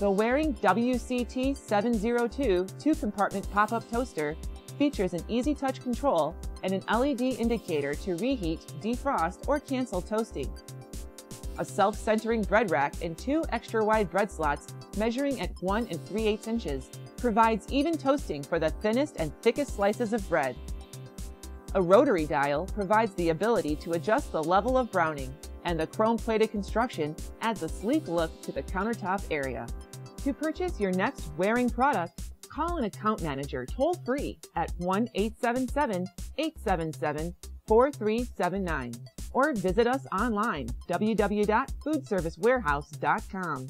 The Waring WCT702 two-compartment pop-up toaster features an easy touch control and an LED indicator to reheat, defrost, or cancel toasting. A self-centering bread rack and two extra-wide bread slots measuring at 1 3/8 inches provides even toasting for the thinnest and thickest slices of bread. A rotary dial provides the ability to adjust the level of browning, and the chrome-plated construction adds a sleek look to the countertop area. To purchase your next Waring product, call an account manager toll-free at 1-877-877-4379 or visit us online, www.foodservicewarehouse.com.